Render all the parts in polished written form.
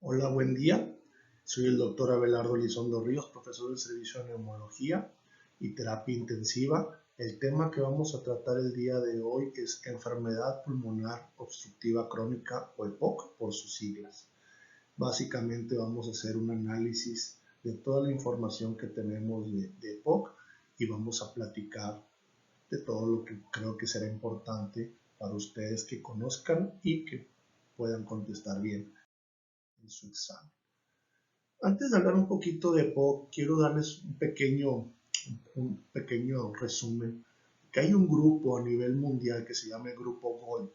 Hola, buen día. Soy el doctor Abelardo Elizondo Ríos, profesor del Servicio de Neumología y Terapia Intensiva. El tema que vamos a tratar el día de hoy es enfermedad pulmonar obstructiva crónica o EPOC por sus siglas. Básicamente vamos a hacer un análisis de toda la información que tenemos de EPOC y vamos a platicar de todo lo que creo que será importante para ustedes que conozcan y que puedan contestar bien en su examen. Antes de hablar un poquito de EPOC, quiero darles un pequeño resumen. Que hay un grupo a nivel mundial que se llama el Grupo GOLD,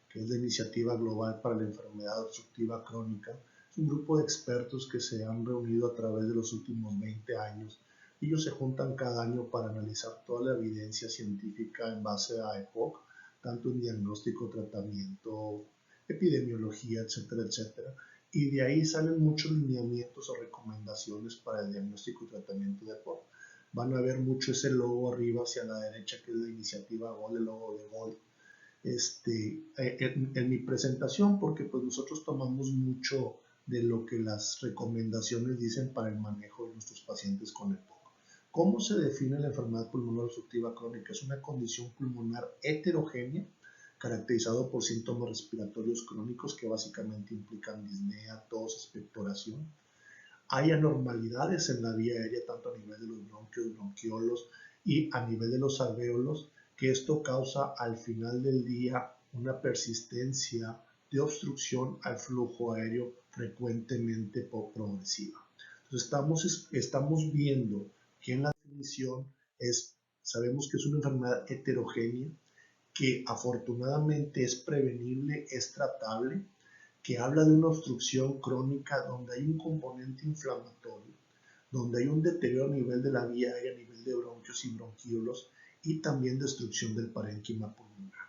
que es la Iniciativa Global para la Enfermedad Obstructiva Crónica. Es un grupo de expertos que se han reunido a través de los últimos 20 años. Ellos se juntan cada año para analizar toda la evidencia científica en base a EPOC, tanto en diagnóstico, tratamiento, epidemiología, etcétera, etcétera. Y de ahí salen muchos lineamientos o recomendaciones para el diagnóstico y tratamiento de EPOC. Van a ver mucho ese logo arriba hacia la derecha, que es la iniciativa GOLD, el logo de GOLD. En mi presentación, porque pues nosotros tomamos mucho de lo que las recomendaciones dicen para el manejo de nuestros pacientes con EPOC. ¿Cómo se define la enfermedad pulmonar obstructiva crónica? Es una condición pulmonar heterogénea caracterizado por síntomas respiratorios crónicos que básicamente implican disnea, tos, expectoración. Hay anormalidades en la vía aérea tanto a nivel de los bronquios, bronquiolos y a nivel de los alvéolos, que esto causa al final del día una persistencia de obstrucción al flujo aéreo frecuentemente progresiva. Entonces estamos viendo que en la definición sabemos que es una enfermedad heterogénea, que afortunadamente es prevenible, es tratable, que habla de una obstrucción crónica donde hay un componente inflamatorio, donde hay un deterioro a nivel de la vía aérea, a nivel de bronquios y bronquiolos y también destrucción del parénquima pulmonar.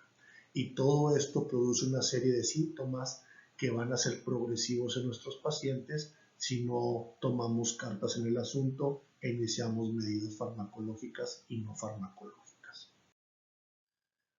Y todo esto produce una serie de síntomas que van a ser progresivos en nuestros pacientes si no tomamos cartas en el asunto e iniciamos medidas farmacológicas y no farmacológicas.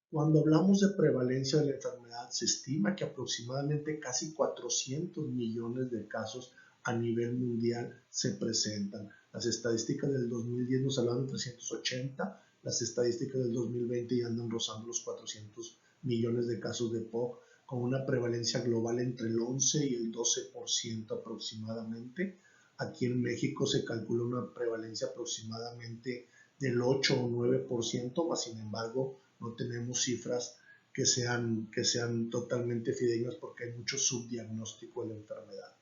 Cuando hablamos de prevalencia de la enfermedad, se estima que aproximadamente casi 400 millones de casos a nivel mundial se presentan. Las estadísticas del 2010 nos hablan de 380, las estadísticas del 2020 ya andan rozando los 400 millones de casos de EPOC, con una prevalencia global entre el 11 y el 12% aproximadamente. Aquí en México se calcula una prevalencia aproximadamente del 8 o 9%, más sin embargo no tenemos cifras que sean totalmente fidedignas porque hay mucho subdiagnóstico de la enfermedad.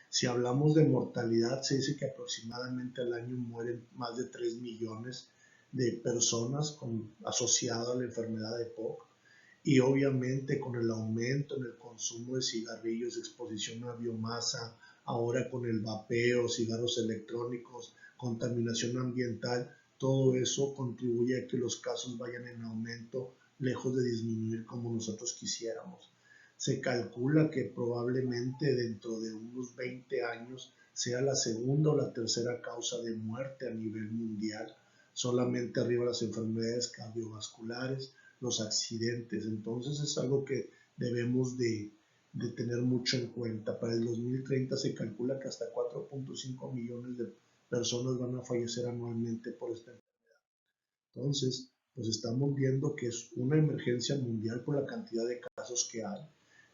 Si hablamos de mortalidad, se dice que aproximadamente al año mueren más de 3 millones de personas asociadas a la enfermedad de EPOC, y obviamente con el aumento en el consumo de cigarrillos, exposición a biomasa, ahora con el vapeo, cigarros electrónicos, contaminación ambiental, todo eso contribuye a que los casos vayan en aumento, lejos de disminuir como nosotros quisiéramos. Se calcula que probablemente dentro de unos 20 años sea la segunda o la tercera causa de muerte a nivel mundial, solamente arriba las enfermedades cardiovasculares, los accidentes. Entonces es algo que debemos de tener mucho en cuenta. Para el 2030 se calcula que hasta 4.5 millones de personas van a fallecer anualmente por esta enfermedad. Entonces, pues estamos viendo que es una emergencia mundial por la cantidad de casos que hay.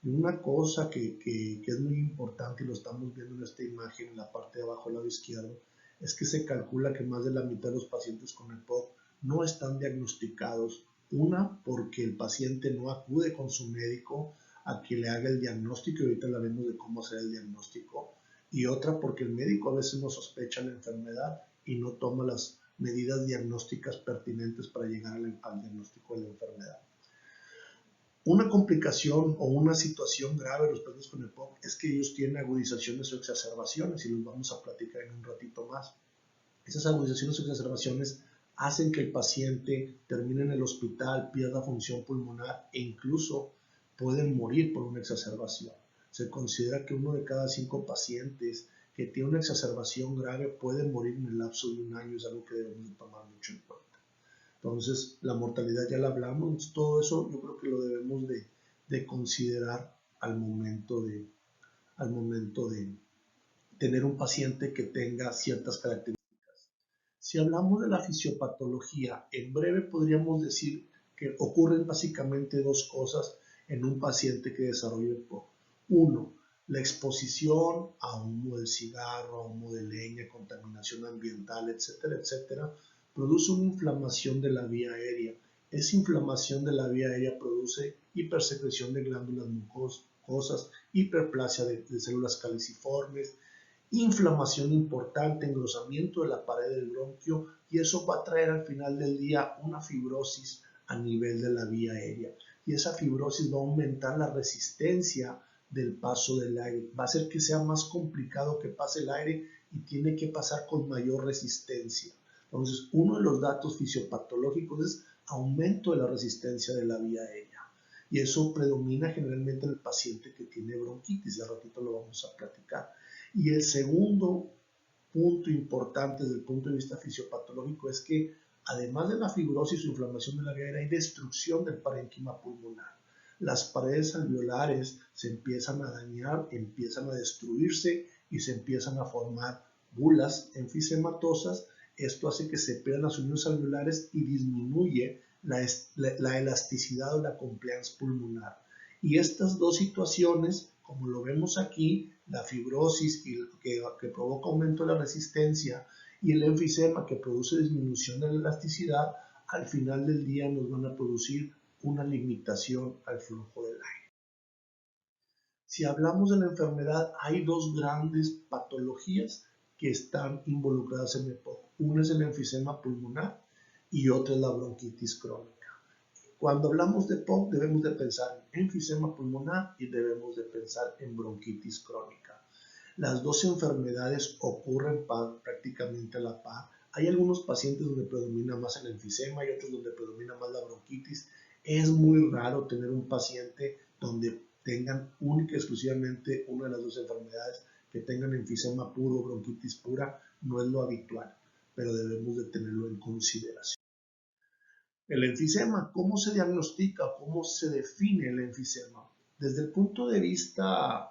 Y una cosa que es muy importante, y lo estamos viendo en esta imagen en la parte de abajo al lado izquierdo, es que se calcula que más de la mitad de los pacientes con EPOC no están diagnosticados. Una, porque el paciente no acude con su médico a que le haga el diagnóstico, y ahorita hablaremos de cómo hacer el diagnóstico. Y otra, porque el médico a veces no sospecha la enfermedad y no toma las medidas diagnósticas pertinentes para llegar al diagnóstico de la enfermedad. Una complicación o una situación grave de los pacientes con EPOC es que ellos tienen agudizaciones o exacerbaciones, y los vamos a platicar en un ratito más. Esas agudizaciones o exacerbaciones hacen que el paciente termine en el hospital, pierda función pulmonar e incluso pueden morir por una exacerbación. Se considera que 1 de cada 5 pacientes que tiene una exacerbación grave puede morir en el lapso de un año. Es algo que debemos de tomar mucho en cuenta. Entonces, la mortalidad ya la hablamos, todo eso yo creo que lo debemos de considerar al momento de tener un paciente que tenga ciertas características. Si hablamos de la fisiopatología, en breve podríamos decir que ocurren básicamente dos cosas en un paciente que desarrolla EPOC. Uno, la exposición a humo del cigarro, a humo de leña, contaminación ambiental, etcétera, etcétera, produce una inflamación de la vía aérea. Esa inflamación de la vía aérea produce hipersecreción de glándulas mucosas, hiperplasia de células caliciformes, inflamación importante, engrosamiento de la pared del bronquio, y eso va a traer al final del día una fibrosis a nivel de la vía aérea. Y esa fibrosis va a aumentar la resistencia del paso del aire. Va a hacer que sea más complicado que pase el aire y tiene que pasar con mayor resistencia. Entonces, uno de los datos fisiopatológicos es aumento de la resistencia de la vía aérea. Y eso predomina generalmente en el paciente que tiene bronquitis. Ya ratito lo vamos a platicar. Y el segundo punto importante desde el punto de vista fisiopatológico es que además de la fibrosis o inflamación de la vía aérea, hay destrucción del parénquima pulmonar. Las paredes alveolares se empiezan a dañar, empiezan a destruirse y se empiezan a formar bulas enfisematosas. Esto hace que se pierdan las uniones alveolares y disminuye la elasticidad o la compliance pulmonar. Y estas dos situaciones, como lo vemos aquí, la fibrosis que provoca aumento de la resistencia y el enfisema que produce disminución de la elasticidad, al final del día nos van a producir una limitación al flujo del aire. Si hablamos de la enfermedad, hay dos grandes patologías que están involucradas en EPOC. Una es el enfisema pulmonar y otra es la bronquitis crónica. Cuando hablamos de EPOC debemos de pensar en enfisema pulmonar y debemos de pensar en bronquitis crónica. Las dos enfermedades ocurren prácticamente a la par. Hay algunos pacientes donde predomina más el enfisema y otros donde predomina más la bronquitis. Es muy raro tener un paciente donde tengan única y exclusivamente una de las dos enfermedades, que tengan enfisema puro o bronquitis pura. No es lo habitual, pero debemos de tenerlo en consideración. El enfisema, ¿cómo se diagnostica? ¿Cómo se define el enfisema? Desde el punto de vista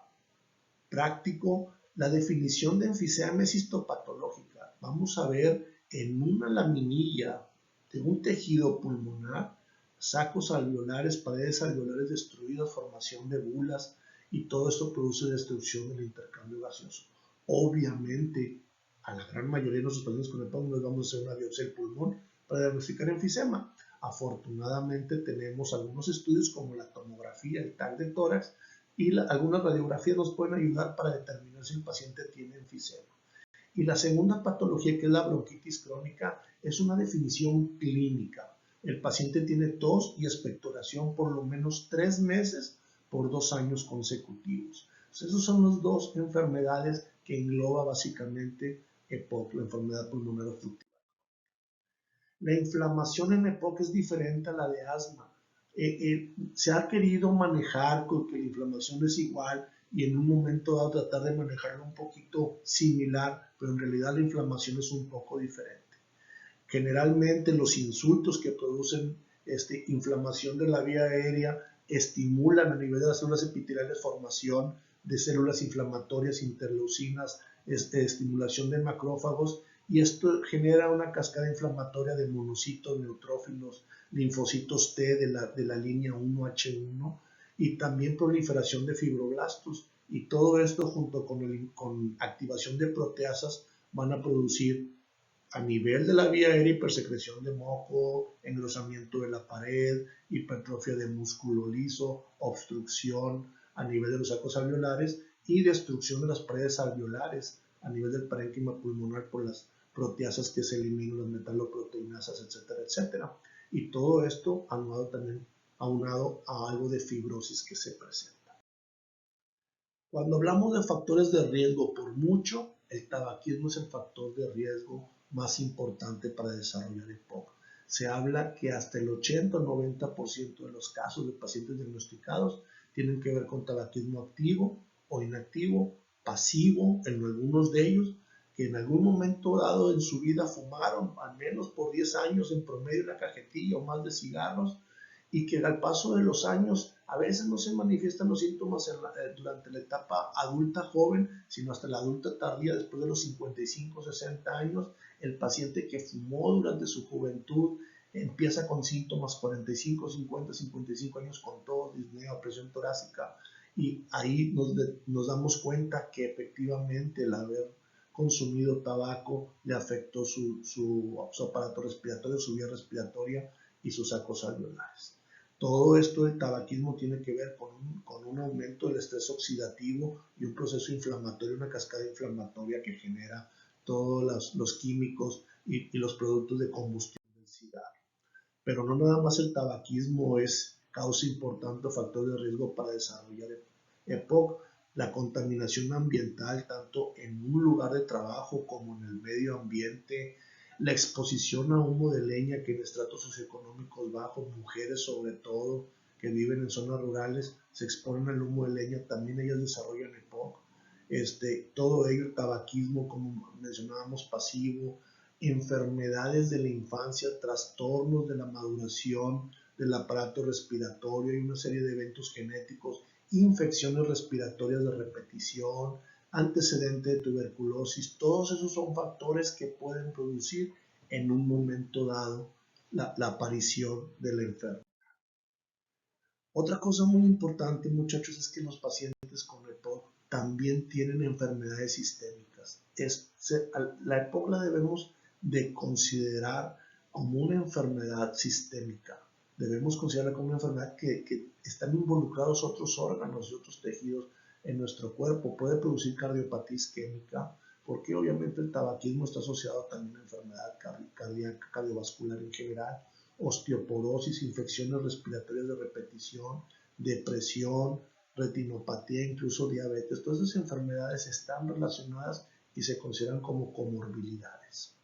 práctico, la definición de enfisema es histopatológica. Vamos a ver en una laminilla de un tejido pulmonar, sacos alveolares, paredes alveolares destruidas, formación de bulas, y todo esto produce destrucción del intercambio gaseoso. Obviamente, a la gran mayoría de nuestros pacientes con EPOC nos vamos a hacer una biopsia del pulmón para diagnosticar enfisema. Afortunadamente tenemos algunos estudios como la tomografía, el TAC de tórax, y algunas radiografías nos pueden ayudar para determinar si el paciente tiene enfisema. Y la segunda patología, que es la bronquitis crónica, es una definición clínica. El paciente tiene tos y expectoración por lo menos 3 meses por 2 años consecutivos. Entonces, esas son las dos enfermedades que engloba básicamente EPOC, la enfermedad pulmonar obstructiva. La inflamación en EPOC es diferente a la de asma. Se ha querido manejar con que la inflamación es igual y en un momento dado tratar de manejarlo un poquito similar, pero en realidad la inflamación es un poco diferente. Generalmente los insultos que producen inflamación de la vía aérea estimulan a nivel de las células epiteliales formación de células inflamatorias, interleucinas, estimulación de macrófagos, y esto genera una cascada inflamatoria de monocitos, neutrófilos, linfocitos T de la línea 1H1 y también proliferación de fibroblastos. Y todo esto junto con activación de proteasas van a producir a nivel de la vía aérea hipersecreción de moco, engrosamiento de la pared, hipertrofia de músculo liso, obstrucción a nivel de los sacos alveolares y destrucción de las paredes alveolares a nivel del parénquima pulmonar por las proteasas que se eliminan, las metaloproteinasas, etcétera, etcétera. Y todo esto aunado a algo de fibrosis que se presenta. Cuando hablamos de factores de riesgo, por mucho, el tabaquismo es el factor de riesgo más importante para desarrollar EPOC. Se habla que hasta el 80 o 90% de los casos de pacientes diagnosticados tienen que ver con tabaquismo activo o inactivo, pasivo en algunos de ellos, que en algún momento dado en su vida fumaron al menos por 10 años en promedio una cajetilla o más de cigarros, y que al paso de los años a veces no se manifiestan los síntomas durante la etapa adulta joven, sino hasta la adulta tardía, después de los 55, 60 años. El paciente que fumó durante su juventud empieza con síntomas 45, 50, 55 años con tos, disnea, presión torácica, y ahí nos damos cuenta que efectivamente el haber consumido tabaco le afectó su aparato respiratorio, su vía respiratoria y sus sacos alveolares. Todo esto del tabaquismo tiene que ver con un aumento del estrés oxidativo y un proceso inflamatorio, una cascada inflamatoria que genera todos los químicos y los productos de combustión del cigarro. Pero no nada más el tabaquismo es causa importante o factor de riesgo para desarrollar EPOC. La contaminación ambiental, tanto en un lugar de trabajo como en el medio ambiente, la exposición a humo de leña que en estratos socioeconómicos bajos, mujeres sobre todo, que viven en zonas rurales, se exponen al humo de leña, también ellas desarrollan EPOC. Todo ello, el tabaquismo, como mencionábamos, pasivo, enfermedades de la infancia, trastornos de la maduración del aparato respiratorio y una serie de eventos genéticos, infecciones respiratorias de repetición, antecedente de tuberculosis, todos esos son factores que pueden producir en un momento dado la aparición de la enfermedad. Otra cosa muy importante, muchachos, es que los pacientes con EPOC también tienen enfermedades sistémicas. La EPOC la debemos de considerar como una enfermedad sistémica. Debemos considerarla como una enfermedad que están involucrados otros órganos y otros tejidos en nuestro cuerpo. Puede producir cardiopatía isquémica, porque obviamente el tabaquismo está asociado también a enfermedad cardíaca, cardiovascular en general, osteoporosis, infecciones respiratorias de repetición, depresión, retinopatía, incluso diabetes. Todas esas enfermedades están relacionadas y se consideran como comorbilidades.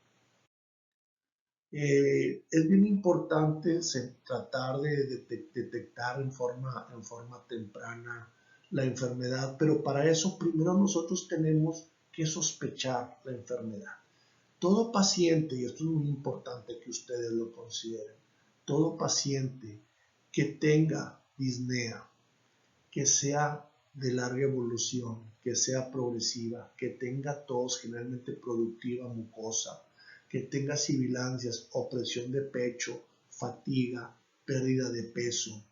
Es bien importante tratar de detectar en forma temprana la enfermedad, pero para eso primero nosotros tenemos que sospechar la enfermedad. Todo paciente, y esto es muy importante que ustedes lo consideren, todo paciente que tenga disnea, que sea de larga evolución, que sea progresiva, que tenga tos generalmente productiva, mucosa, que tenga sibilancias, opresión de pecho, fatiga, pérdida de peso,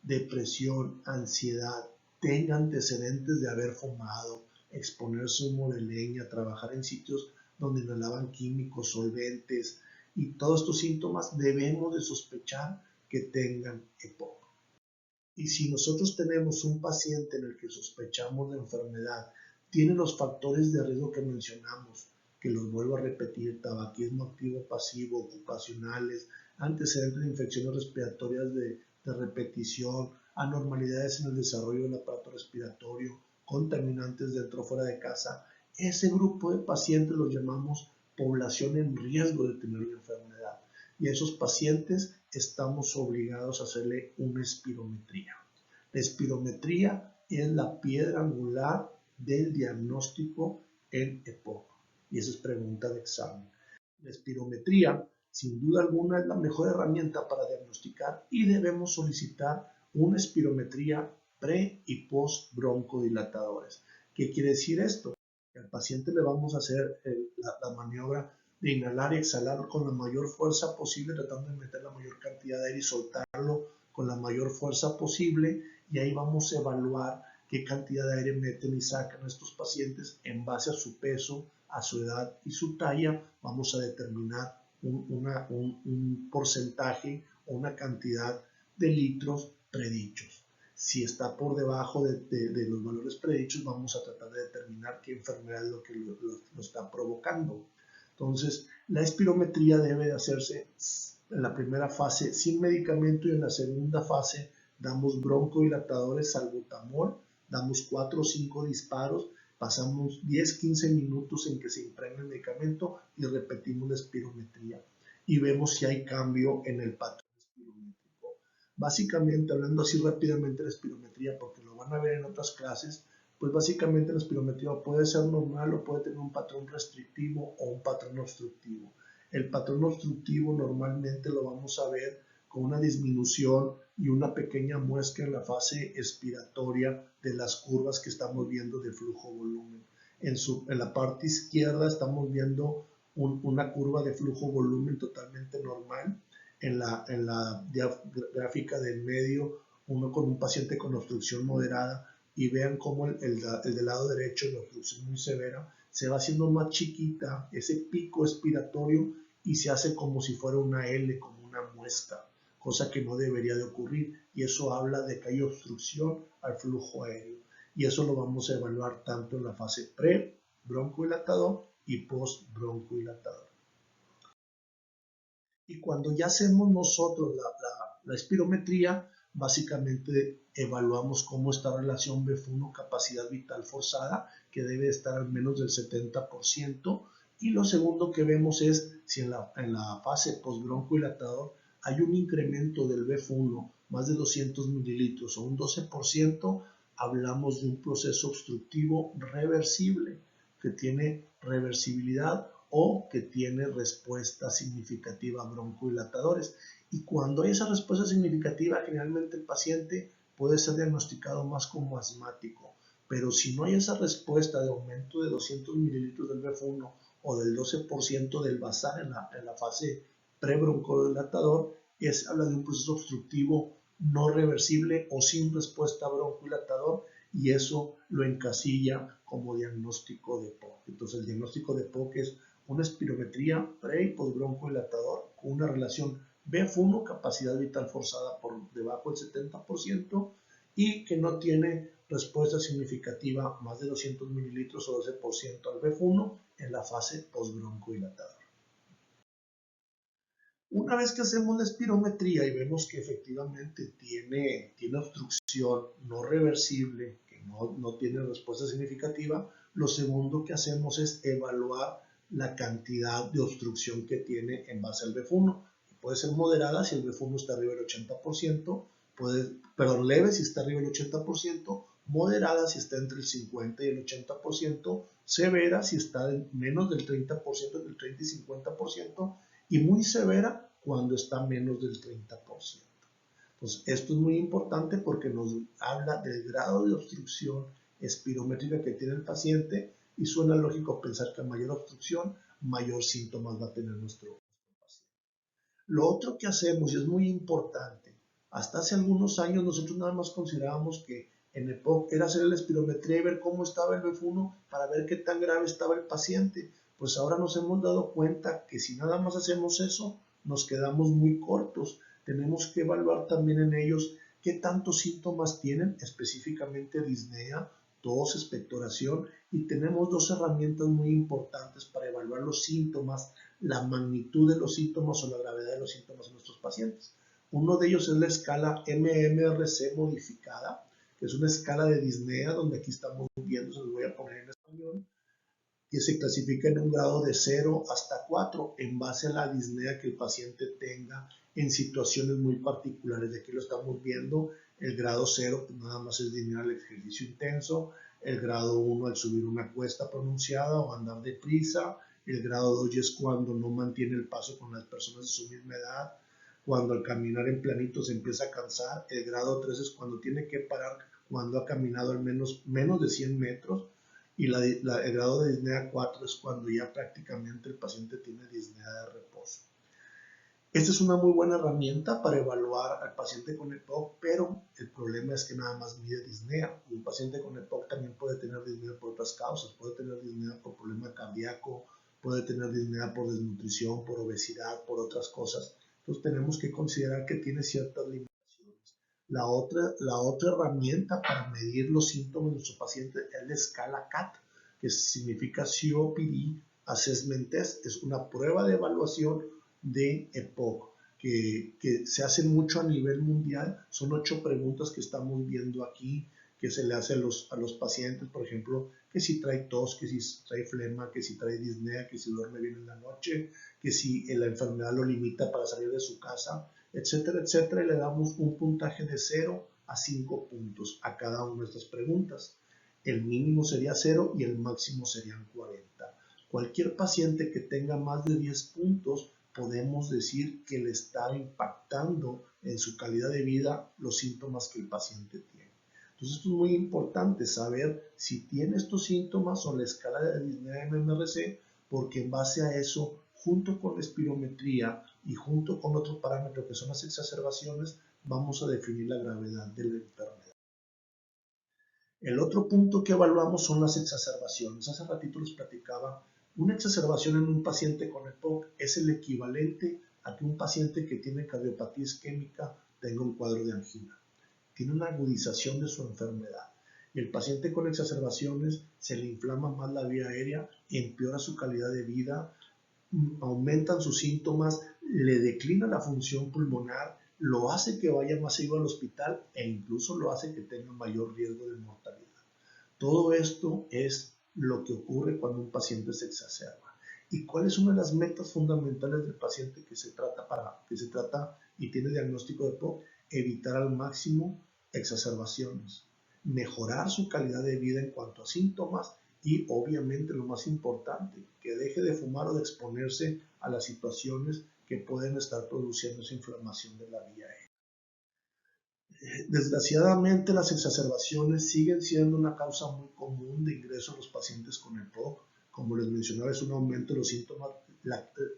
depresión, ansiedad, tenga antecedentes de haber fumado, exponerse a humo de leña, trabajar en sitios donde inhalaban químicos, solventes, y todos estos síntomas debemos de sospechar que tengan EPOC. Y si nosotros tenemos un paciente en el que sospechamos la enfermedad, tiene los factores de riesgo que mencionamos, que los vuelvo a repetir: tabaquismo activo, pasivo, ocupacionales, antecedentes de infecciones respiratorias de repetición, anormalidades en el desarrollo del aparato respiratorio, contaminantes dentro o fuera de casa, ese grupo de pacientes los llamamos población en riesgo de tener la enfermedad. Y a esos pacientes estamos obligados a hacerle una espirometría. La espirometría es la piedra angular del diagnóstico en EPOC, y esa es pregunta de examen. La espirometría, sin duda alguna, es la mejor herramienta para diagnosticar, y debemos solicitar una espirometría pre y post broncodilatadores. ¿Qué quiere decir esto? Que al paciente le vamos a hacer la maniobra de inhalar y exhalar con la mayor fuerza posible, tratando de meter la mayor cantidad de aire y soltarlo con la mayor fuerza posible, y ahí vamos a evaluar qué cantidad de aire meten y sacan estos pacientes en base a su peso, a su edad y su talla. Vamos a determinar un porcentaje o una cantidad de litros predichos. Si está por debajo de los valores predichos, vamos a tratar de determinar qué enfermedad es lo que lo está provocando. Entonces, la espirometría debe de hacerse en la primera fase sin medicamento, y en la segunda fase damos broncodilatadores, salbutamol, damos 4 o 5 disparos, pasamos 10-15 minutos en que se impregna el medicamento y repetimos la espirometría y vemos si hay cambio en el patrón espirométrico. Básicamente, hablando así rápidamente de la espirometría, porque lo van a ver en otras clases, pues básicamente la espirometría puede ser normal o puede tener un patrón restrictivo o un patrón obstructivo. El patrón obstructivo normalmente lo vamos a ver con una disminución y una pequeña muesca en la fase expiratoria de las curvas que estamos viendo de flujo-volumen. En la parte izquierda estamos viendo una curva de flujo-volumen totalmente normal. En la gráfica del medio, uno con un paciente con obstrucción moderada, y vean cómo el del lado derecho, de obstrucción muy severa, se va haciendo más chiquita ese pico expiratorio y se hace como si fuera una L, como una muesca, cosa que no debería de ocurrir, y eso habla de que hay obstrucción al flujo aéreo, y eso lo vamos a evaluar tanto en la fase pre-broncodilatador y post-broncodilatador. Y cuando ya hacemos nosotros la espirometría, básicamente evaluamos cómo está la relación BF1 capacidad vital forzada, que debe estar al menos del 70%, y lo segundo que vemos es si en la fase postbroncodilatador hay un incremento del BF1 más de 200 mililitros o un 12%, hablamos de un proceso obstructivo reversible, que tiene reversibilidad o que tiene respuesta significativa a broncodilatadores. Y cuando hay esa respuesta significativa, generalmente el paciente puede ser diagnosticado más como asmático. Pero si no hay esa respuesta de aumento de 200 mililitros del BF1 o del 12% del basal en la fase pre-broncodilatador, habla de un proceso obstructivo no reversible o sin respuesta a broncodilatador, y eso lo encasilla como diagnóstico de POC. Entonces, el diagnóstico de POC es una espirometría pre y postbroncodilatador con una relación BF1, capacidad vital forzada por debajo del 70%, y que no tiene respuesta significativa más de 200 mililitros o 12% al BF1 en la fase postbroncodilatador. Una vez que hacemos la espirometría y vemos que efectivamente tiene obstrucción no reversible, que no tiene respuesta significativa, lo segundo que hacemos es evaluar la cantidad de obstrucción que tiene en base al BF1. Puede ser moderada si el BF1 está arriba del 80%, leve si está arriba del 80%, moderada si está entre el 50 y el 80%, severa si está en menos del 30%, entre el 30 y 50%, y muy severa cuando está menos del 30%. Entonces, esto es muy importante porque nos habla del grado de obstrucción espirométrica que tiene el paciente, y suena lógico pensar que a mayor obstrucción, mayor síntomas va a tener nuestro paciente. Lo otro que hacemos, y es muy importante, hasta hace algunos años nosotros nada más considerábamos que en EPOC era hacer la espirometría y ver cómo estaba el BF1 para ver qué tan grave estaba el paciente. Pues ahora nos hemos dado cuenta que si nada más hacemos eso, nos quedamos muy cortos. Tenemos que evaluar también en ellos qué tantos síntomas tienen, específicamente disnea, tos, expectoración, y tenemos dos herramientas muy importantes para evaluar los síntomas, la magnitud de los síntomas o la gravedad de los síntomas en nuestros pacientes. Uno de ellos es la escala MMRC modificada, que es una escala de disnea, donde aquí estamos viendo, se los voy a poner en español, que se clasifica en un grado de 0 hasta 4 en base a la disnea que el paciente tenga en situaciones muy particulares. De aquí lo estamos viendo, el grado 0 pues nada más es disnea al ejercicio intenso, el grado 1 al subir una cuesta pronunciada o andar deprisa, el grado 2 es cuando no mantiene el paso con las personas de su misma edad, cuando al caminar en planito se empieza a cansar, el grado 3 es cuando tiene que parar cuando ha caminado al menos de 100 metros, y el grado de disnea 4 es cuando ya prácticamente el paciente tiene disnea de reposo. Esta es una muy buena herramienta para evaluar al paciente con EPOC, pero el problema es que nada más mide disnea. Un paciente con EPOC también puede tener disnea por otras causas, puede tener disnea por problema cardíaco, puede tener disnea por desnutrición, por obesidad, por otras cosas. Entonces tenemos que considerar que tiene ciertas limitaciones. La otra herramienta para medir los síntomas de nuestro paciente es la escala CAT, que significa COPD Assessment Test. Es una prueba de evaluación de EPOC que se hace mucho a nivel mundial. Son 8 preguntas que estamos viendo aquí, que se le hace a los pacientes, por ejemplo, que si trae tos, que si trae flema, que si trae disnea, que si duerme bien en la noche, que si la enfermedad lo limita para salir de su casa, etcétera, etcétera, y le damos un puntaje de 0 a 5 puntos a cada una de estas preguntas. El mínimo sería 0 y el máximo serían 40. Cualquier paciente que tenga más de 10 puntos podemos decir que le está impactando en su calidad de vida los síntomas que el paciente tiene. Entonces esto es muy importante saber si tiene estos síntomas o la escala de disnea MMRC, porque en base a eso, junto con la espirometría y junto con otro parámetro que son las exacerbaciones, vamos a definir la gravedad de la enfermedad. El otro punto que evaluamos son las exacerbaciones. Hace ratito les platicaba, una exacerbación en un paciente con EPOC es el equivalente a que un paciente que tiene cardiopatía isquémica tenga un cuadro de angina. Tiene una agudización de su enfermedad. Y el paciente con exacerbaciones se le inflama más la vía aérea, empeora su calidad de vida, aumentan sus síntomas, le declina la función pulmonar, lo hace que vaya más seguido al hospital e incluso lo hace que tenga mayor riesgo de mortalidad. Todo esto es lo que ocurre cuando un paciente se exacerba. ¿Y cuál es una de las metas fundamentales del paciente que se trata y tiene diagnóstico de EPOC? Evitar al máximo exacerbaciones, mejorar su calidad de vida en cuanto a síntomas y obviamente lo más importante, que deje de fumar o de exponerse a las situaciones que pueden estar produciendo esa inflamación de la vía aérea. Desgraciadamente, las exacerbaciones siguen siendo una causa muy común de ingreso a los pacientes con EPOC. Como les mencionaba, es un aumento de los síntomas.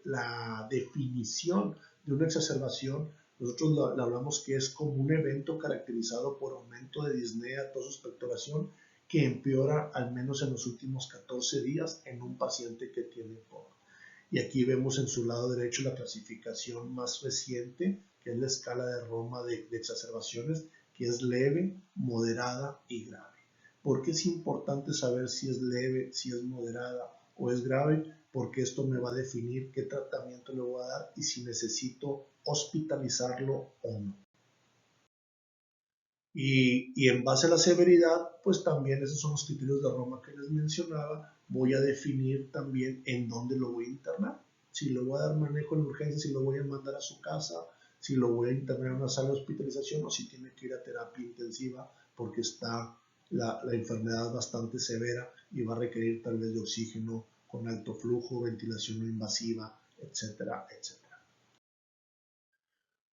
La definición de una exacerbación, nosotros la hablamos que es como un evento caracterizado por aumento de disnea, tos, expectoración, que empeora al menos en los últimos 14 días en un paciente que tiene EPOC. Y aquí vemos en su lado derecho la clasificación más reciente, que es la escala de Roma de exacerbaciones, que es leve, moderada y grave. ¿Por qué es importante saber si es leve, si es moderada o es grave? Porque esto me va a definir qué tratamiento le voy a dar y si necesito hospitalizarlo o no. Y en base a la severidad, pues también esos son los criterios de Roma que les mencionaba. Voy a definir también en dónde lo voy a internar. Si lo voy a dar manejo en urgencia, si lo voy a mandar a su casa, si lo voy a internar en una sala de hospitalización o si tiene que ir a terapia intensiva porque está la enfermedad bastante severa y va a requerir tal vez de oxígeno con alto flujo, ventilación no invasiva, etcétera, etcétera.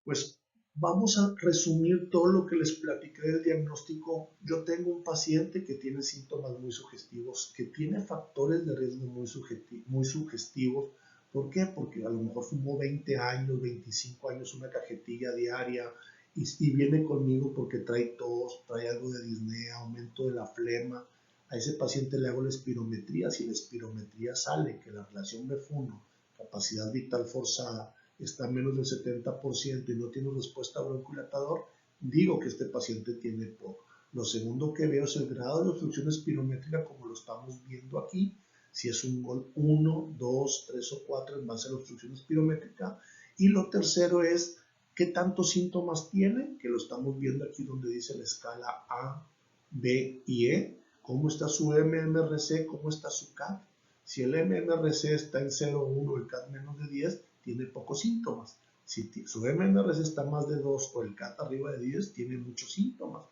Pues vamos a resumir todo lo que les platiqué del diagnóstico. Yo tengo un paciente que tiene síntomas muy sugestivos, que tiene factores de riesgo muy sugestivos. ¿Por qué? Porque a lo mejor fumó 20 años, 25 años una cajetilla diaria y viene conmigo porque trae tos, trae algo de disnea, aumento de la flema. A ese paciente le hago la espirometría. Si la espirometría sale que la relación BF1, capacidad vital forzada, está a menos del 70% y no tiene respuesta broncohilatador, digo que este paciente tiene EPOC. Lo segundo que veo es el grado de obstrucción espirométrica como lo estamos viendo aquí, si es un GOL 1, 2, 3 o 4 en base a la obstrucción espirométrica. Y lo tercero es qué tantos síntomas tiene, que lo estamos viendo aquí donde dice la escala A, B y E, cómo está su MMRC, cómo está su CAT. Si el MMRC está en 0,1, el CAT menos de 10, tiene pocos síntomas. Si su MMRC está más de 2 o el CAT arriba de 10, tiene muchos síntomas.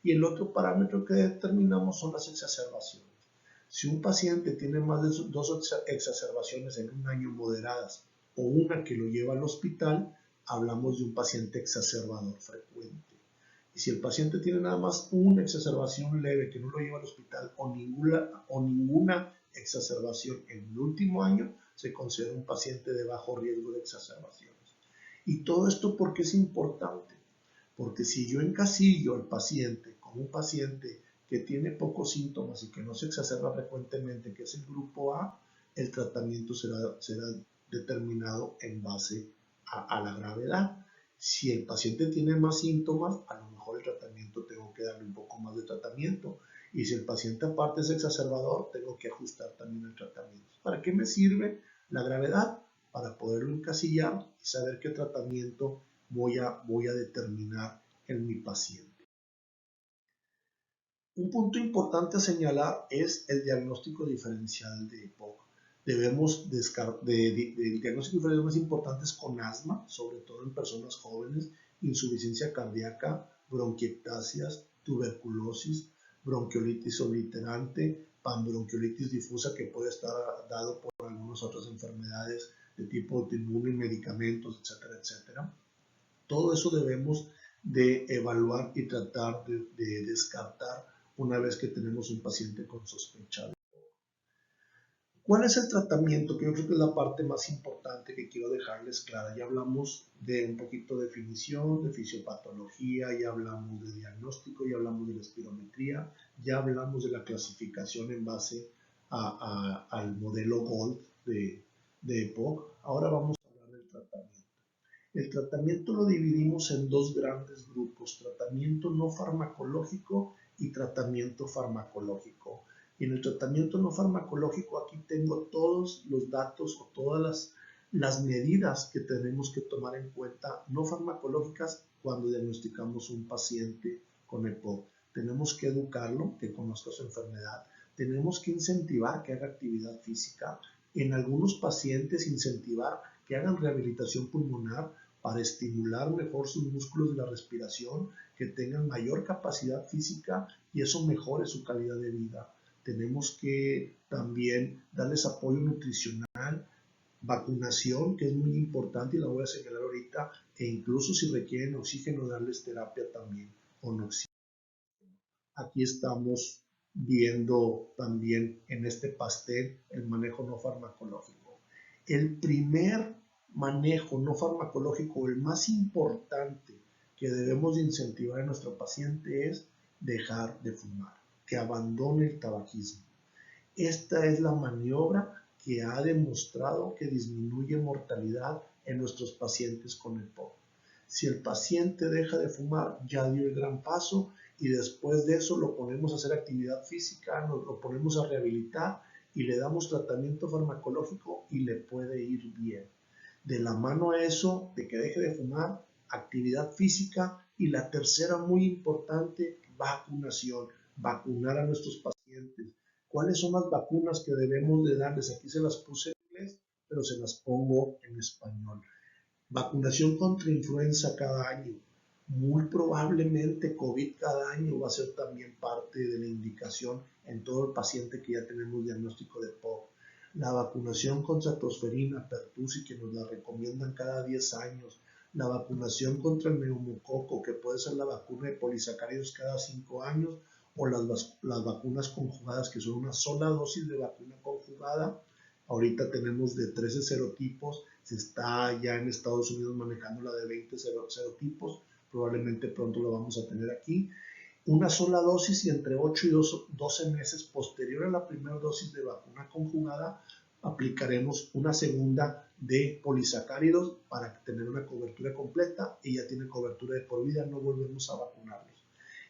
Y el otro parámetro que determinamos son las exacerbaciones. Si un paciente tiene más de 2 exacerbaciones en un año moderadas o una que lo lleva al hospital, hablamos de un paciente exacerbador frecuente. Y si el paciente tiene nada más una exacerbación leve que no lo lleva al hospital o ninguna exacerbación en el último año, se considera un paciente de bajo riesgo de exacerbaciones. Y todo esto, ¿por qué es importante? Porque si yo encasillo al paciente como un paciente que tiene pocos síntomas y que no se exacerba frecuentemente, que es el grupo A, el tratamiento será determinado en base a la gravedad. Si el paciente tiene más síntomas, a lo mejor el tratamiento tengo que darle un poco más de tratamiento. Y si el paciente aparte es exacerbador, tengo que ajustar también el tratamiento. ¿Para qué me sirve la gravedad? Para poderlo encasillar y saber qué tratamiento voy a determinar en mi paciente. Un punto importante a señalar es el diagnóstico diferencial de EPOC. Debemos el diagnóstico diferencial más importante es con asma, sobre todo en personas jóvenes, insuficiencia cardíaca, bronquiectasias, tuberculosis, bronquiolitis obliterante, panbronquiolitis difusa que puede estar dado por algunas otras enfermedades de tipo autoinmune, medicamentos, etcétera, etcétera. Todo eso debemos de evaluar y tratar de descartar una vez que tenemos un paciente con sospecha. ¿Cuál es el tratamiento? Que yo creo que es la parte más importante que quiero dejarles clara. Ya hablamos de un poquito de definición, de fisiopatología, ya hablamos de diagnóstico, ya hablamos de la espirometría, ya hablamos de la clasificación en base al modelo GOLD de EPOC. Ahora vamos a hablar del tratamiento. El tratamiento lo dividimos en dos grandes grupos: tratamiento no farmacológico y tratamiento farmacológico. Y en el tratamiento no farmacológico aquí tengo todos los datos o todas las medidas que tenemos que tomar en cuenta no farmacológicas cuando diagnosticamos un paciente con EPOC. Tenemos que educarlo, que conozca su enfermedad. Tenemos que incentivar que haga actividad física. En algunos pacientes incentivar que hagan rehabilitación pulmonar para estimular mejor sus músculos de la respiración, que tengan mayor capacidad física y eso mejore su calidad de vida. Tenemos que también darles apoyo nutricional, vacunación, que es muy importante y la voy a señalar ahorita, e incluso si requieren oxígeno, darles terapia también con oxígeno. Aquí estamos viendo también en este pastel el manejo no farmacológico. El primer manejo no farmacológico, el más importante que debemos de incentivar a nuestro paciente es dejar de fumar, que abandone el tabaquismo. Esta es la maniobra que ha demostrado que disminuye mortalidad en nuestros pacientes con EPOC. Si el paciente deja de fumar, ya dio el gran paso y después de eso lo ponemos a hacer actividad física, lo ponemos a rehabilitar y le damos tratamiento farmacológico y le puede ir bien. De la mano a eso, de que deje de fumar, actividad física y la tercera muy importante, vacunación, vacunar a nuestros pacientes. ¿Cuáles son las vacunas que debemos de darles? Aquí se las puse en inglés, pero se las pongo en español. Vacunación contra influenza cada año. Muy probablemente COVID cada año va a ser también parte de la indicación en todo el paciente que ya tenemos diagnóstico de EPOC. La vacunación contra tosferina, pertussis, que nos la recomiendan cada 10 años. La vacunación contra el neumococo, que puede ser la vacuna de polisacáridos cada 5 años, o las vacunas conjugadas, que son una sola dosis de vacuna conjugada. Ahorita tenemos de 13 serotipos, se está ya en Estados Unidos manejando la de 20 serotipos, probablemente pronto lo vamos a tener aquí. Una sola dosis y entre 8 y 12 meses posterior a la primera dosis de vacuna conjugada aplicaremos una segunda de polisacáridos para tener una cobertura completa y ya tiene cobertura de por vida, no volvemos a vacunarlos.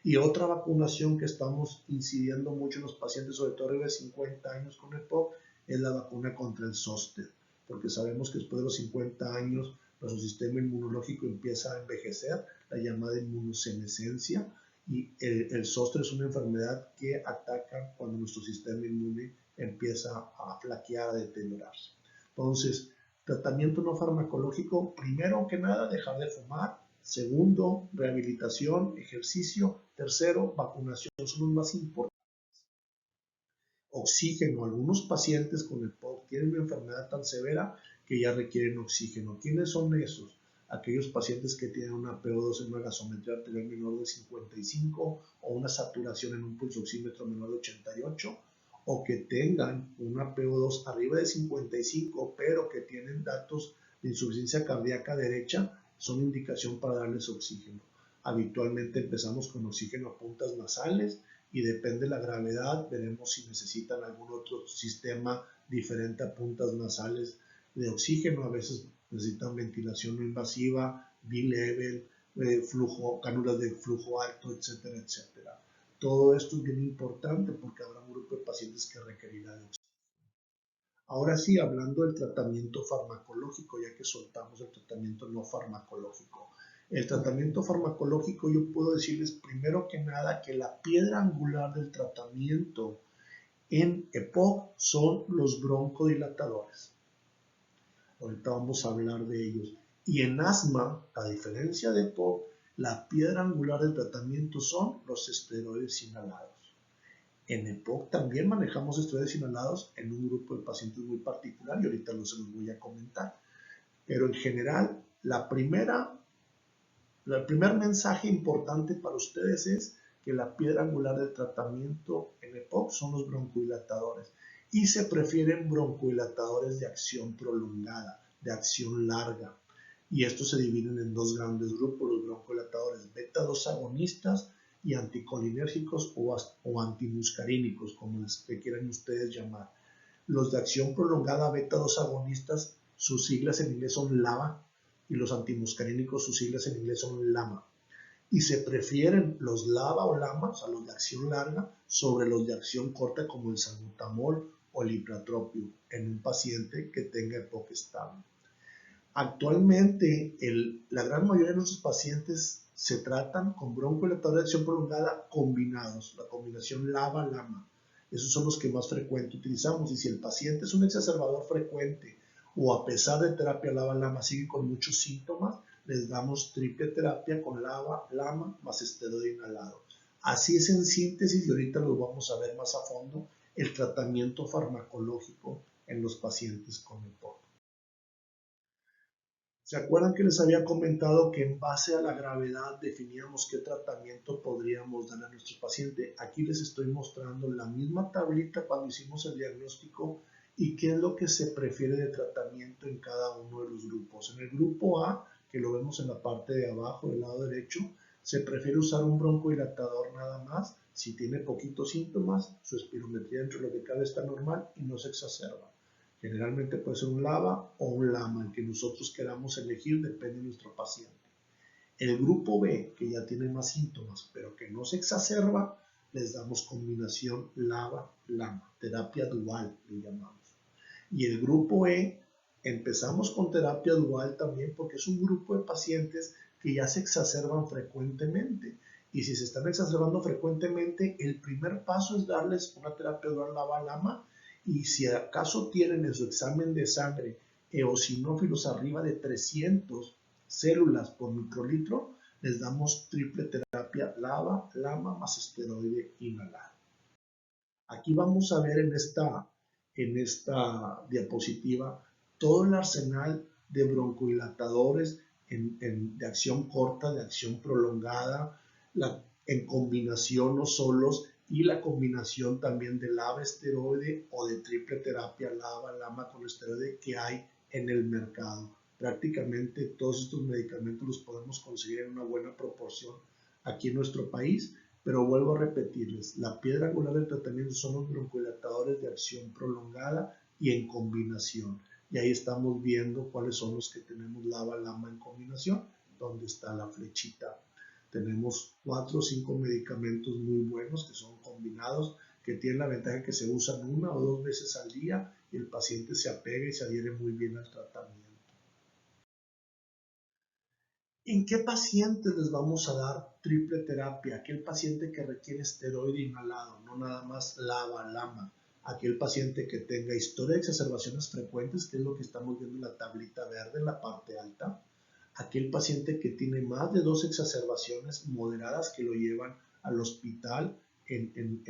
Y otra vacunación que estamos incidiendo mucho en los pacientes, sobre todo arriba de 50 años con EPOC, es la vacuna contra el zóster, porque sabemos que después de los 50 años nuestro sistema inmunológico empieza a envejecer, la llamada inmunosenescencia, y el zóster es una enfermedad que ataca cuando nuestro sistema inmune empieza a flaquear, a deteriorarse. Entonces, tratamiento no farmacológico, primero que nada, dejar de fumar. Segundo, rehabilitación, ejercicio. Tercero, vacunación, son los más importantes. Oxígeno, algunos pacientes con EPOC tienen una enfermedad tan severa que ya requieren oxígeno. ¿Quiénes son esos? Aquellos pacientes que tienen una PO2 en una gasometría arterial menor de 55 o una saturación en un pulsoxímetro menor de 88, o que tengan una PO2 arriba de 55 pero que tienen datos de insuficiencia cardíaca derecha, son indicación para darles oxígeno. Habitualmente empezamos con oxígeno a puntas nasales y depende de la gravedad, veremos si necesitan algún otro sistema diferente a puntas nasales de oxígeno. A veces necesitan ventilación no invasiva, B-level, cánulas de flujo alto, etcétera, etcétera. Todo esto es bien importante porque habrá un grupo de pacientes que requerirá de oxígeno. Ahora sí, hablando del tratamiento farmacológico, ya que soltamos el tratamiento no farmacológico. El tratamiento farmacológico, yo puedo decirles primero que nada que la piedra angular del tratamiento en EPOC son los broncodilatadores. Ahorita vamos a hablar de ellos. Y en asma, a diferencia de EPOC, la piedra angular del tratamiento son los esteroides inhalados. En EPOC también manejamos esteroides inhalados en un grupo de pacientes muy particular y ahorita se los voy a comentar. Pero en general, el primer mensaje importante para ustedes es que la piedra angular del tratamiento en EPOC son los broncodilatadores y se prefieren broncodilatadores de acción prolongada, de acción larga. Y estos se dividen en dos grandes grupos, los broncodilatadores beta-2 agonistas y anticolinérgicos o antimuscarínicos, como les quieran ustedes llamar. Los de acción prolongada beta-2 agonistas, sus siglas en inglés son LABA, y los antimuscarínicos, sus siglas en inglés son LAMA. Y se prefieren los LABA o LAMA, o sea, los de acción larga, sobre los de acción corta como el salbutamol o el ipratropio en un paciente que tenga EPOC estable. Actualmente, la gran mayoría de nuestros pacientes se tratan con broncodilatadores de acción prolongada combinados, la combinación LABA-LAMA. Esos son los que más frecuente utilizamos. Y si el paciente es un exacerbador frecuente o a pesar de terapia LABA-LAMA sigue con muchos síntomas, les damos triple terapia con LABA-LAMA más esteroide inhalado. Así es en síntesis, y ahorita lo vamos a ver más a fondo, el tratamiento farmacológico en los pacientes con EPOC. ¿Se acuerdan que les había comentado que en base a la gravedad definíamos qué tratamiento podríamos dar a nuestro paciente? Aquí les estoy mostrando la misma tablita cuando hicimos el diagnóstico y qué es lo que se prefiere de tratamiento en cada uno de los grupos. En el grupo A, que lo vemos en la parte de abajo del lado derecho, se prefiere usar un broncodilatador nada más. Si tiene poquitos síntomas, su espirometría dentro de lo que cabe está normal y no se exacerba. Generalmente puede ser un LABA o un LAMA, el que nosotros queramos elegir, depende de nuestro paciente. El grupo B, que ya tiene más síntomas, pero que no se exacerba, les damos combinación LABA-LAMA, terapia dual, le llamamos. Y el grupo E, empezamos con terapia dual también porque es un grupo de pacientes que ya se exacerban frecuentemente. Y si se están exacerbando frecuentemente, el primer paso es darles una terapia dual LABA-LAMA. Y si acaso tienen en su examen de sangre eosinófilos arriba de 300 células por microlitro, les damos triple terapia LABA, LAMA más esteroide inhalado. Aquí vamos a ver en esta diapositiva todo el arsenal de broncodilatadores de acción corta, de acción prolongada, en combinación o solos, y la combinación también de LABA esteroide o de triple terapia LABA-LAMA con esteroide que hay en el mercado. Prácticamente todos estos medicamentos los podemos conseguir en una buena proporción aquí en nuestro país, pero vuelvo a repetirles, la piedra angular del tratamiento son los broncodilatadores de acción prolongada y en combinación. Y ahí estamos viendo cuáles son los que tenemos LABA-LAMA en combinación, donde está la flechita. Tenemos 4 o 5 medicamentos muy buenos que son combinados, que tienen la ventaja que se usan 1 o 2 veces al día y el paciente se apega y se adhiere muy bien al tratamiento. ¿En qué pacientes les vamos a dar triple terapia? Aquel paciente que requiere esteroide inhalado, no nada más LABA, LAMA. Aquel paciente que tenga historia de exacerbaciones frecuentes, que es lo que estamos viendo en la tablita verde en la parte alta. Aquel paciente que tiene más de 2 exacerbaciones moderadas que lo llevan al hospital en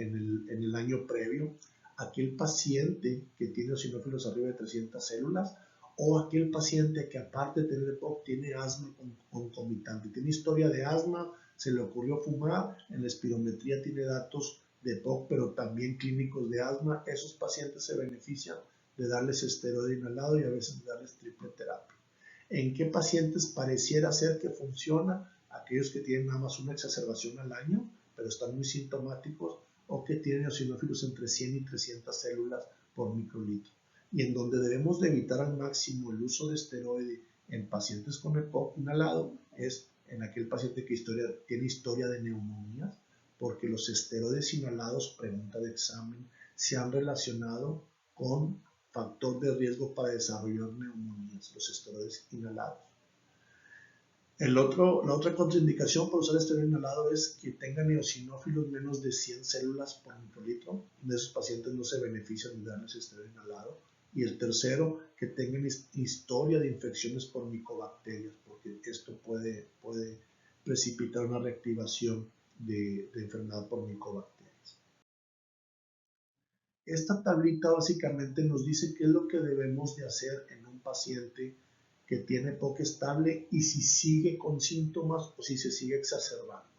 el año previo. Aquel paciente que tiene eosinófilos arriba de 300 células, o aquel paciente que aparte de tener EPOC tiene asma concomitante, tiene historia de asma, se le ocurrió fumar, en la espirometría tiene datos de EPOC, pero también clínicos de asma. Esos pacientes se benefician de darles esteroide inhalado y a veces de darles triple terapia. ¿En qué pacientes pareciera ser que funciona? Aquellos que tienen nada más una exacerbación al año, pero están muy sintomáticos, o que tienen eosinófilos entre 100 y 300 células por microlitro. Y en donde debemos de evitar al máximo el uso de esteroide en pacientes con EPOC inhalado es en aquel paciente que tiene historia de neumonías, porque los esteroides inhalados, pregunta de examen, se han relacionado con factor de riesgo para desarrollar neumonías, los esteroides inhalados. La otra contraindicación por usar esteroide inhalado es que tengan eosinófilos menos de 100 células por microlitro. De esos pacientes no se benefician de darles esteroide inhalado. Y el tercero, que tengan historia de infecciones por micobacterias, porque esto puede precipitar una reactivación de enfermedad por micobacterias. Esta tablita básicamente nos dice qué es lo que debemos de hacer en un paciente que tiene POC estable y si sigue con síntomas o si se sigue exacerbando.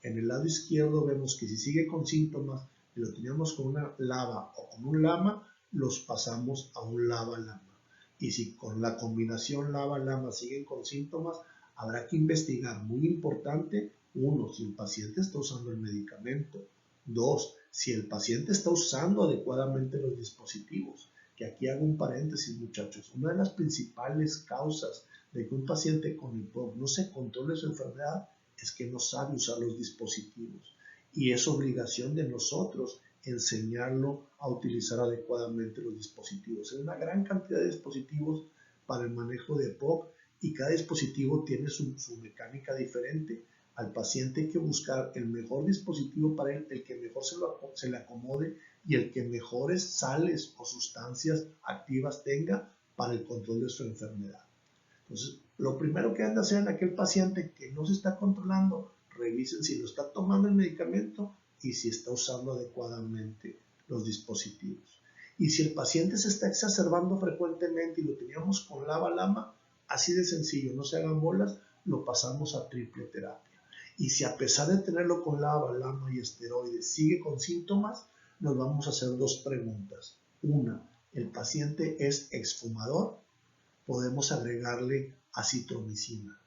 En el lado izquierdo vemos que si sigue con síntomas y lo teníamos con una LABA o con un LAMA, los pasamos a un LABA-LAMA. Y si con la combinación LABA-LAMA siguen con síntomas, habrá que investigar, muy importante, uno, si el paciente está usando el medicamento. Dos, si el paciente está usando adecuadamente los dispositivos. Que aquí hago un paréntesis, muchachos. Una de las principales causas de que un paciente con EPOC no se controle su enfermedad es que no sabe usar los dispositivos. Y es obligación de nosotros enseñarlo a utilizar adecuadamente los dispositivos. Hay una gran cantidad de dispositivos para el manejo de EPOC y cada dispositivo tiene su mecánica diferente. Al paciente hay que buscar el mejor dispositivo para él, el que mejor se le acomode y el que mejores sales o sustancias activas tenga para el control de su enfermedad. Entonces, lo primero que han de hacer en aquel paciente que no se está controlando, revisen si lo está tomando el medicamento y si está usando adecuadamente los dispositivos. Y si el paciente se está exacerbando frecuentemente y lo teníamos con LABA-LAMA, así de sencillo, no se hagan bolas, lo pasamos a triple terapia. Y si a pesar de tenerlo con LABA, LAMA y esteroides sigue con síntomas, nos vamos a hacer dos preguntas. Una, ¿el paciente es exfumador? Podemos agregarle acitromicina.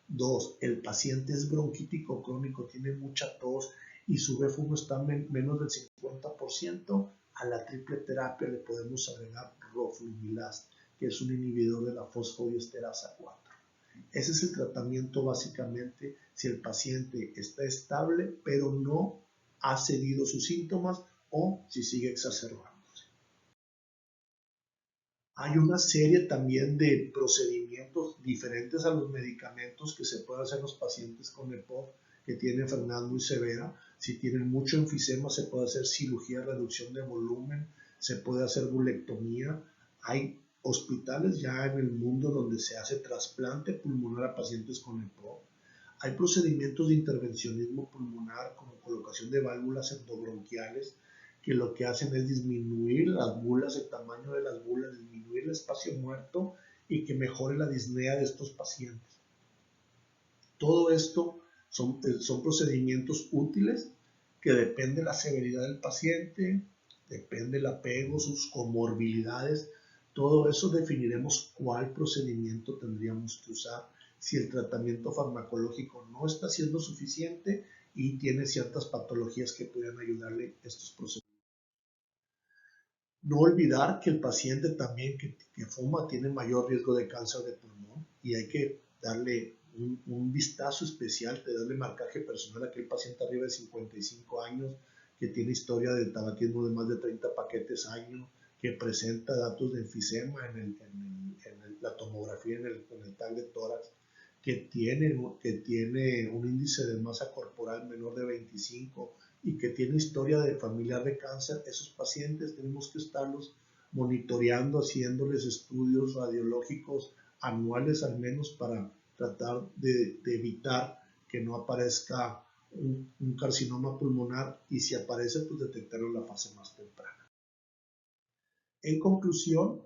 Dos, el paciente es bronquítico crónico, tiene mucha tos y su BFUMO está menos del 50%, a la triple terapia le podemos agregar roflumilast, que es un inhibidor de la fosfodiesterasa 4. Ese es el tratamiento básicamente si el paciente está estable pero no ha cedido sus síntomas o si sigue exacerbándose. Hay una serie también de procedimientos diferentes a los medicamentos que se pueden hacer en los pacientes con EPOC que tienen enfermedad muy severa. Si tienen mucho enfisema se puede hacer cirugía de reducción de volumen, se puede hacer bulectomía. Hay hospitales ya en el mundo donde se hace trasplante pulmonar a pacientes con EPOC. Hay procedimientos de intervencionismo pulmonar como colocación de válvulas endobronquiales que lo que hacen es disminuir las bulas, el tamaño de las bulas, disminuir el espacio muerto y que mejore la disnea de estos pacientes. Todo esto son procedimientos útiles que depende de la severidad del paciente, depende del apego, sus comorbilidades. Todo eso definiremos cuál procedimiento tendríamos que usar si el tratamiento farmacológico no está siendo suficiente y tiene ciertas patologías que pueden ayudarle a estos procedimientos. No olvidar que el paciente también que fuma tiene mayor riesgo de cáncer de pulmón y hay que darle un vistazo especial, de darle marcaje personal a aquel paciente arriba de 55 años que tiene historia de tabaquismo de más de 30 paquetes año, que presenta datos de enfisema en la tomografía en el TAC de tórax, que tiene un índice de masa corporal menor de 25 y que tiene historia de familiar de cáncer. Esos pacientes tenemos que estarlos monitoreando, haciéndoles estudios radiológicos anuales al menos para tratar de evitar que no aparezca un carcinoma pulmonar y si aparece, pues detectarlo en la fase más temprana. En conclusión,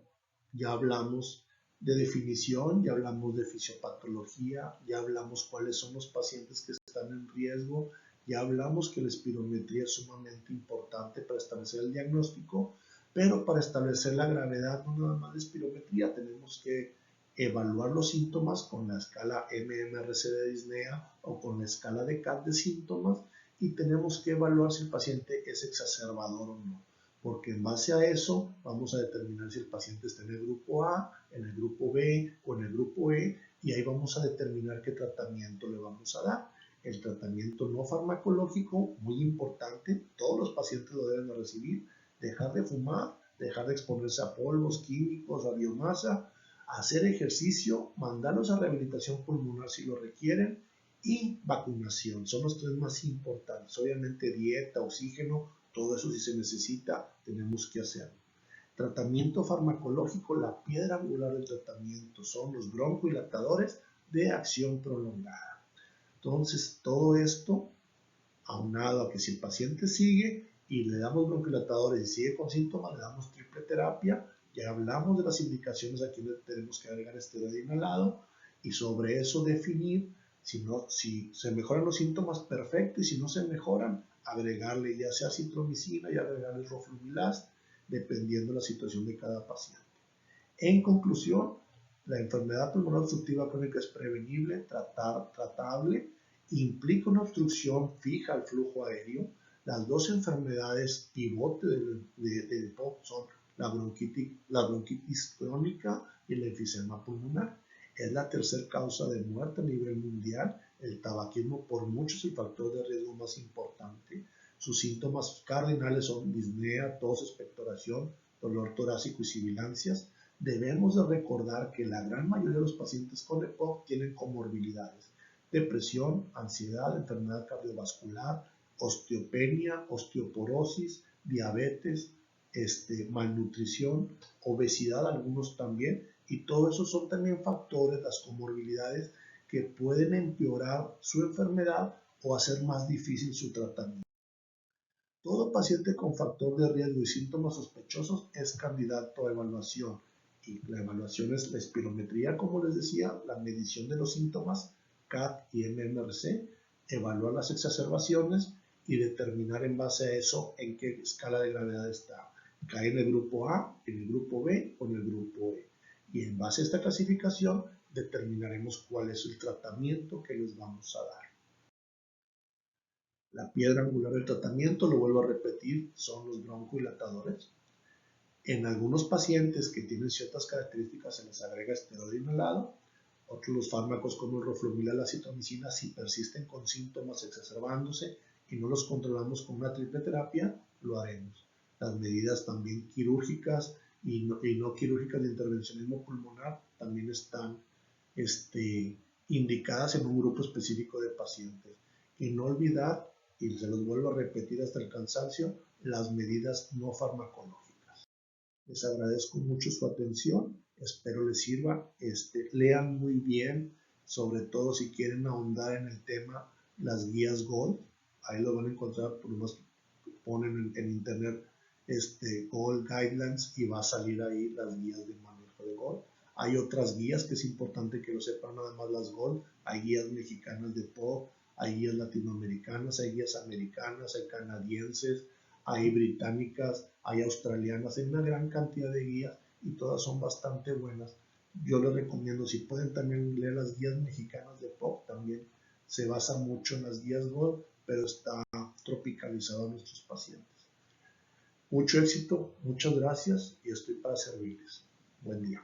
ya hablamos de definición, ya hablamos de fisiopatología, ya hablamos cuáles son los pacientes que están en riesgo, ya hablamos que la espirometría es sumamente importante para establecer el diagnóstico, pero para establecer la gravedad no nada más de espirometría, tenemos que evaluar los síntomas con la escala MMRC de disnea o con la escala de CAT de síntomas y tenemos que evaluar si el paciente es exacerbador o no, porque en base a eso vamos a determinar si el paciente está en el grupo A, en el grupo B o en el grupo E y ahí vamos a determinar qué tratamiento le vamos a dar. El tratamiento no farmacológico, muy importante, todos los pacientes lo deben de recibir, dejar de fumar, dejar de exponerse a polvos, químicos, a biomasa, hacer ejercicio, mandarlos a rehabilitación pulmonar si lo requieren y vacunación. Son los tres más importantes. Obviamente dieta, oxígeno, todo eso si se necesita tenemos que hacerlo. Tratamiento farmacológico, la piedra angular del tratamiento son los broncodilatadores de acción prolongada. Entonces todo esto aunado a que si el paciente sigue, y le damos bronquilatadores y sigue con síntomas, le damos triple terapia. Ya hablamos de las indicaciones, aquí le tenemos que agregar esteroide inhalado y sobre eso definir si se mejoran los síntomas, perfecto, y si no se mejoran, agregarle ya sea citromicina y agregarle roflumilast, dependiendo de la situación de cada paciente. En conclusión, la enfermedad pulmonar obstructiva crónica es prevenible, tratable, implica una obstrucción fija al flujo aéreo. Las dos enfermedades pivote del POC son la bronquitis crónica y el enfisema pulmonar. Es la tercera causa de muerte a nivel mundial. El tabaquismo por mucho es el factor de riesgo más importante. Sus síntomas cardinales son disnea, tos, expectoración, dolor torácico y sibilancias. Debemos de recordar que la gran mayoría de los pacientes con EPOC tienen comorbilidades: depresión, ansiedad, enfermedad cardiovascular, osteopenia, osteoporosis, diabetes, malnutrición, obesidad, algunos también, y todo eso son también factores, las comorbilidades, que pueden empeorar su enfermedad o hacer más difícil su tratamiento. Todo paciente con factor de riesgo y síntomas sospechosos es candidato a evaluación, y la evaluación es la espirometría, como les decía, la medición de los síntomas, CAT y MMRC, evaluar las exacerbaciones y determinar en base a eso en qué escala de gravedad está. ¿Cae en el grupo A, en el grupo B o en el grupo E? Y en base a esta clasificación determinaremos cuál es el tratamiento que les vamos a dar. La piedra angular del tratamiento, lo vuelvo a repetir, son los broncodilatadores. En algunos pacientes que tienen ciertas características se les agrega esteroide inhalado. Otros los fármacos como el roflumilast, la citromicina, si persisten con síntomas exacerbándose y no los controlamos con una triple terapia, lo haremos. Las medidas también quirúrgicas y no quirúrgicas de intervencionismo pulmonar también están indicadas en un grupo específico de pacientes. Y no olvidar, y se los vuelvo a repetir hasta el cansancio, las medidas no farmacológicas. Les agradezco mucho su atención, espero les sirva. Lean muy bien, sobre todo si quieren ahondar en el tema, las guías GOLD. Ahí lo van a encontrar, por lo más ponen en internet GOLD Guidelines y va a salir ahí las guías de manejo de GOLD. Hay otras guías que es importante que lo sepan, nada más las GOLD. Hay guías mexicanas de POC, hay guías latinoamericanas, hay guías americanas, hay canadienses, hay británicas, hay australianas, hay una gran cantidad de guías y todas son bastante buenas. Yo les recomiendo, si pueden también leer las guías mexicanas de POC, también se basa mucho en las guías GOLD, pero está tropicalizado a nuestros pacientes. Mucho éxito, muchas gracias y estoy para servirles. Buen día.